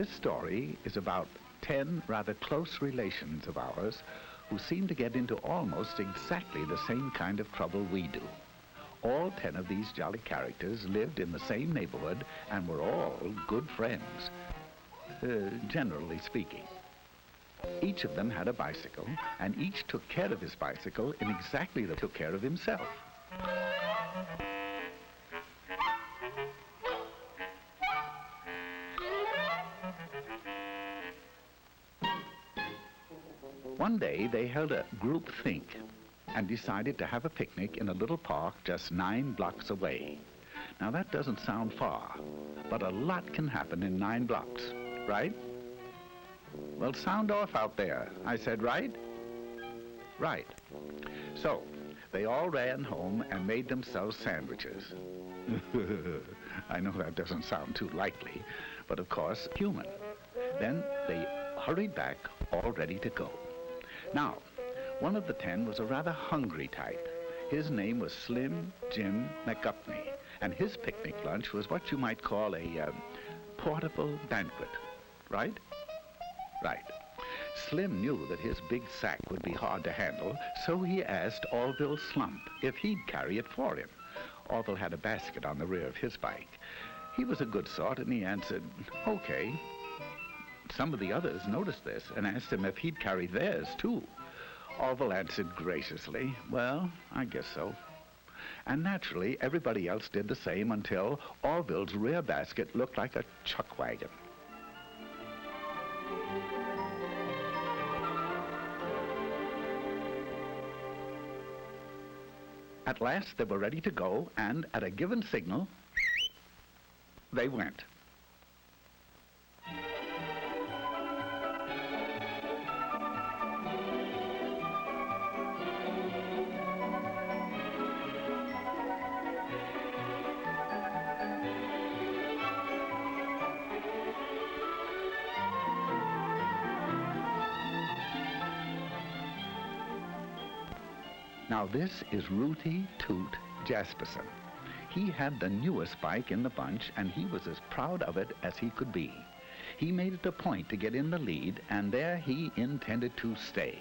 This story is about 10 rather close relations of ours who seem to get into almost exactly the same kind of trouble we do. All 10 of these jolly characters lived in the same neighborhood and were all good friends, generally speaking. Each of them had a bicycle, and each took care of his bicycle in exactly the way he took care of himself. One day they held a group think and decided to have a picnic in a little park just 9 blocks away. Now that doesn't sound far, but a lot can happen in 9 blocks, right? Well, sound off out there. I said right? Right. So, they all ran home and made themselves sandwiches. I know that doesn't sound too likely, but of course, human. Then they hurried back, all ready to go. Now, one of the 10 was a rather hungry type. His name was Slim Jim McGupney, and his picnic lunch was what you might call a portable banquet, right? Right. Slim knew that his big sack would be hard to handle, so he asked Orville Slump if he'd carry it for him. Orville had a basket on the rear of his bike. He was a good sort, and he answered, okay. Some of the others noticed this and asked him if he'd carry theirs, too. Orville answered graciously, well, I guess so. And naturally, everybody else did the same until Orville's rear basket looked like a chuck wagon. At last, they were ready to go, and at a given signal, they went. Now this is Rooty Toot Jasperson. He had the newest bike in the bunch, and he was as proud of it as he could be. He made it a point to get in the lead, and there he intended to stay.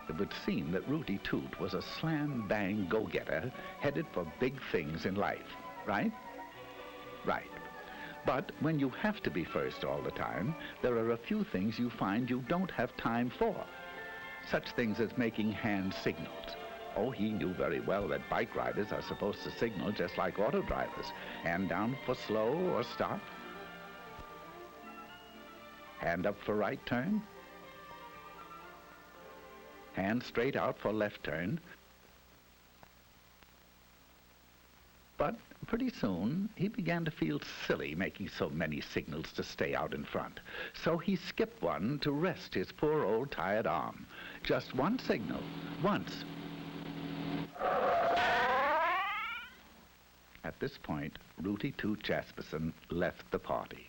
It would seem that Rooty Toot was a slam-bang go-getter headed for big things in life, right? Right. But when you have to be first all the time, there are a few things you find you don't have time for. Such things as making hand signals. Oh, he knew very well that bike riders are supposed to signal just like auto drivers. Hand down for slow or stop. Hand up for right turn. Hand straight out for left turn. But pretty soon, he began to feel silly making so many signals to stay out in front. So he skipped one to rest his poor old tired arm. Just one signal, once. At this point, Rooty Toot Jasperson left the party.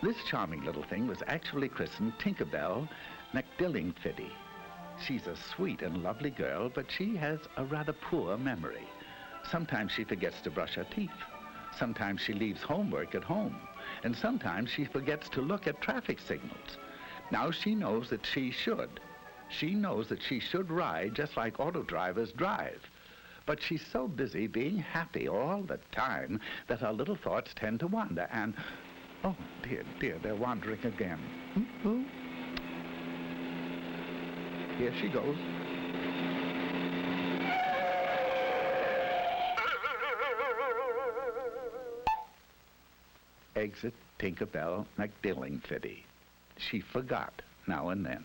This charming little thing was actually christened Tinkerbell McDillingfiddy. She's a sweet and lovely girl, but she has a rather poor memory. Sometimes she forgets to brush her teeth. Sometimes she leaves homework at home. And sometimes she forgets to look at traffic signals. Now she knows that she should. She knows that she should ride just like auto drivers drive. But she's so busy being happy all the time that her little thoughts tend to wander and... Oh, dear, dear, they're wandering again. Ooh. Here she goes. Exit Tinkerbell McDillingfiddy. She forgot now and then.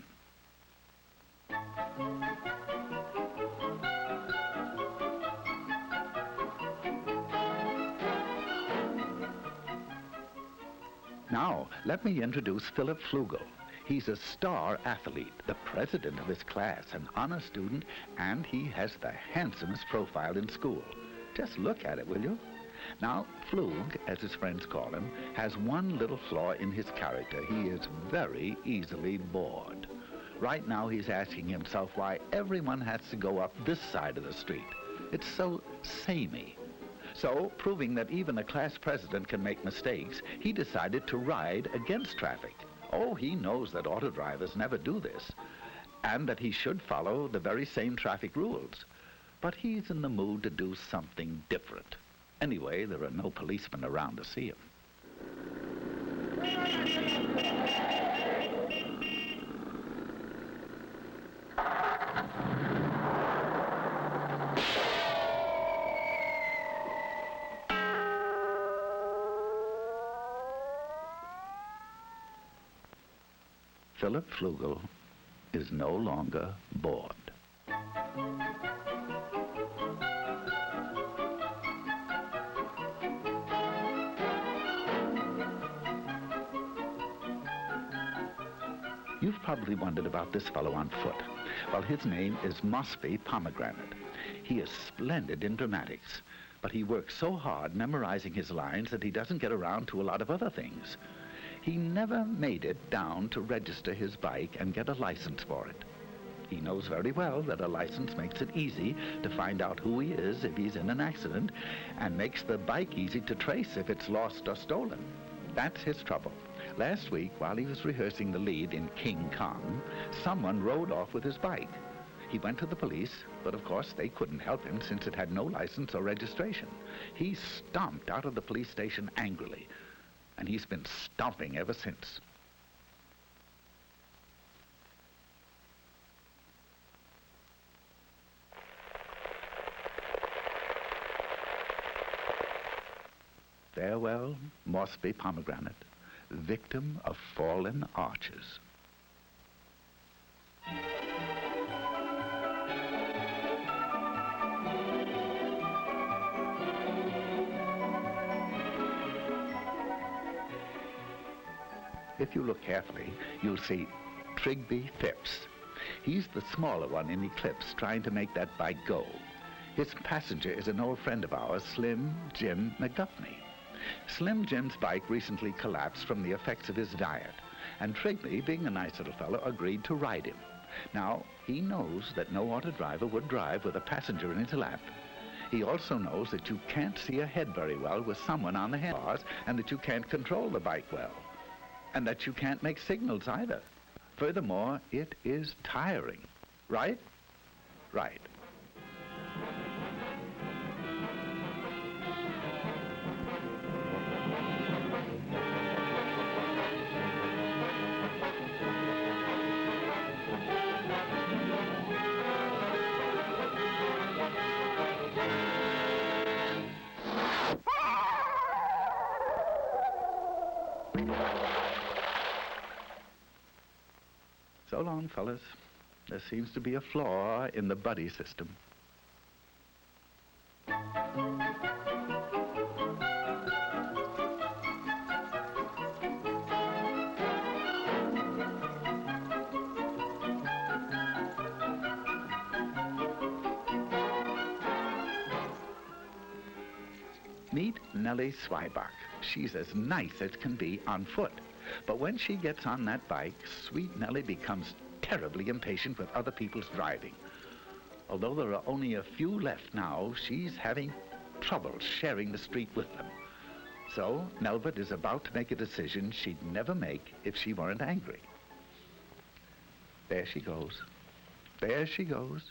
Now, let me introduce Philip Flugel. He's a star athlete, the president of his class, an honor student, and he has the handsomest profile in school. Just look at it, will you? Now, Flug, as his friends call him, has one little flaw in his character. He is very easily bored. Right now, he's asking himself why everyone has to go up this side of the street. It's so samey. So, proving that even a class president can make mistakes, he decided to ride against traffic. Oh, he knows that auto drivers never do this, and that he should follow the very same traffic rules. But he's in the mood to do something different. Anyway, there are no policemen around to see him. Philip Flugel is no longer bored. You've probably wondered about this fellow on foot. Well, his name is Mosby Pomegranate. He is splendid in dramatics, but he works so hard memorizing his lines that he doesn't get around to a lot of other things. He never made it down to register his bike and get a license for it. He knows very well that a license makes it easy to find out who he is if he's in an accident, and makes the bike easy to trace if it's lost or stolen. That's his trouble. Last week, while he was rehearsing the lead in King Kong, someone rode off with his bike. He went to the police, but of course they couldn't help him since it had no license or registration. He stomped out of the police station angrily, and he's been stomping ever since. Farewell, Mosby Pomegranate, victim of fallen arches. If you look carefully, you'll see Trigby Phipps. He's the smaller one in Eclipse, trying to make that bike go. His passenger is an old friend of ours, Slim Jim McDuffney. Slim Jim's bike recently collapsed from the effects of his diet, and Trigby, being a nice little fellow, agreed to ride him. Now, he knows that no auto driver would drive with a passenger in his lap. He also knows that you can't see ahead very well with someone on the handlebars, and that you can't control the bike well, and that you can't make signals either. Furthermore, it is tiring. Right? Right. So long, fellas. There seems to be a flaw in the buddy system. Meet Nellie Zweibach. She's as nice as can be on foot. But when she gets on that bike, sweet Nellie becomes terribly impatient with other people's driving. Although there are only a few left now, she's having trouble sharing the street with them. So Nelbert is about to make a decision she'd never make if she weren't angry. There she goes. There she goes.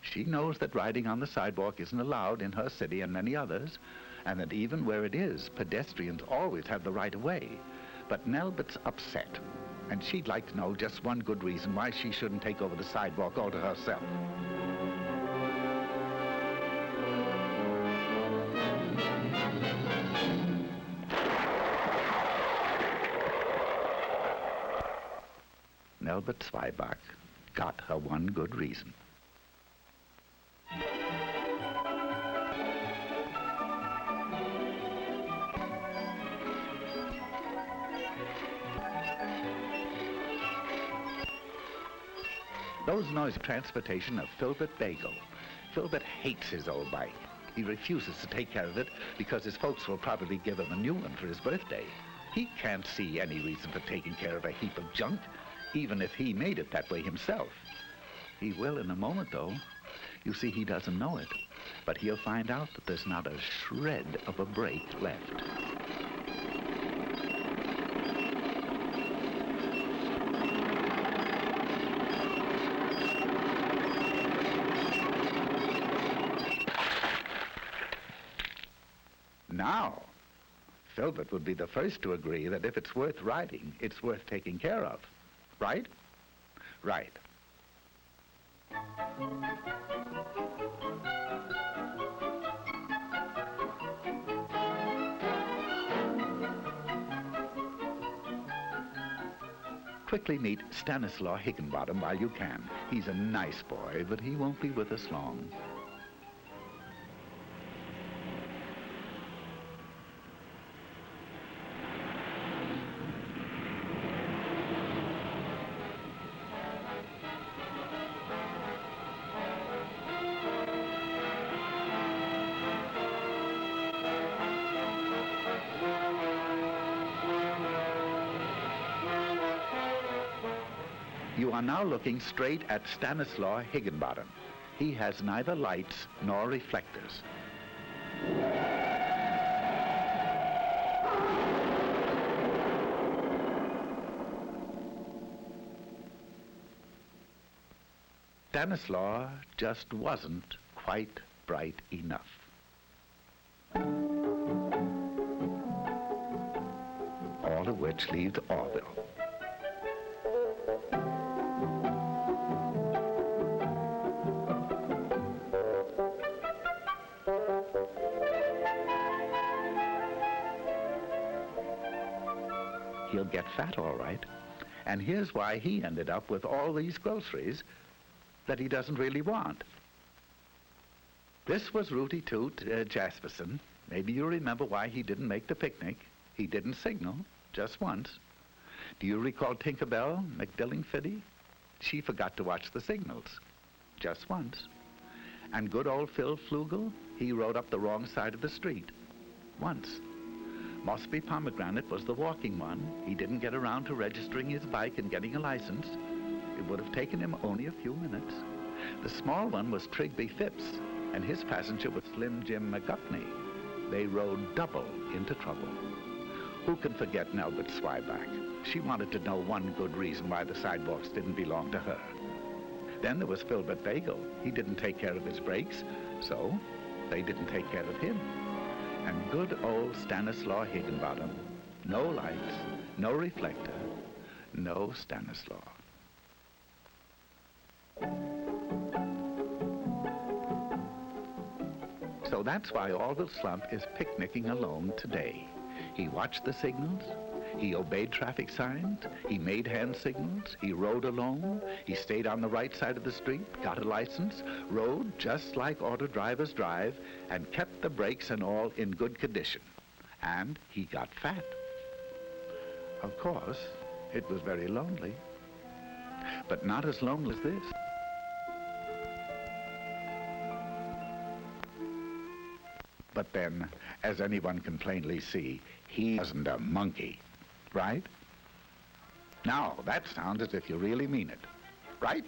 She knows that riding on the sidewalk isn't allowed in her city and many others, and that even where it is, pedestrians always have the right of way. But Nelbert's upset, and she'd like to know just one good reason why she shouldn't take over the sidewalk all to herself. Nelbert Zweibach got her one good reason. Suppose noise transportation of Filbert Bagel. Filbert hates his old bike. He refuses to take care of it because his folks will probably give him a new one for his birthday. He can't see any reason for taking care of a heap of junk, even if he made it that way himself. He will in a moment, though. You see, he doesn't know it, but he'll find out that there's not a shred of a brake left. Now, Filbert would be the first to agree that if it's worth riding, it's worth taking care of. Right? Right. Quickly meet Stanislaw Higginbottom while you can. He's a nice boy, but he won't be with us long. You are now looking straight at Stanislaw Higginbottom. He has neither lights nor reflectors. Stanislaw just wasn't quite bright enough. All of which leaves Orville. He'll get fat, all right. And here's why he ended up with all these groceries that he doesn't really want. This was Rooty Toot Jasperson. Maybe you remember why he didn't make the picnic. He didn't signal, just once. Do you recall Tinkerbell McDillingfiddy? She forgot to watch the signals, just once. And good old Phil Flugel, he rode up the wrong side of the street, once. Mossby Pomegranate was the walking one. He didn't get around to registering his bike and getting a license. It would have taken him only a few minutes. The small one was Trigby Phipps, and his passenger was Slim Jim McGupney. They rode double into trouble. Who can forget Nelbert Swyback? She wanted to know one good reason why the sidewalks didn't belong to her. Then there was Filbert Bagel. He didn't take care of his brakes, so they didn't take care of him. And good old Stanislaw Higginbottom. No lights, no reflector, no Stanislaw. So that's why Orville Slump is picnicking alone today. He watched the signals, he obeyed traffic signs, he made hand signals, he rode alone, he stayed on the right side of the street, got a license, rode just like auto drivers drive, and kept the brakes and all in good condition. And he got fat. Of course, it was very lonely, but not as lonely as this. But then, as anyone can plainly see, he wasn't a monkey, right? Now, that sounds as if you really mean it, right?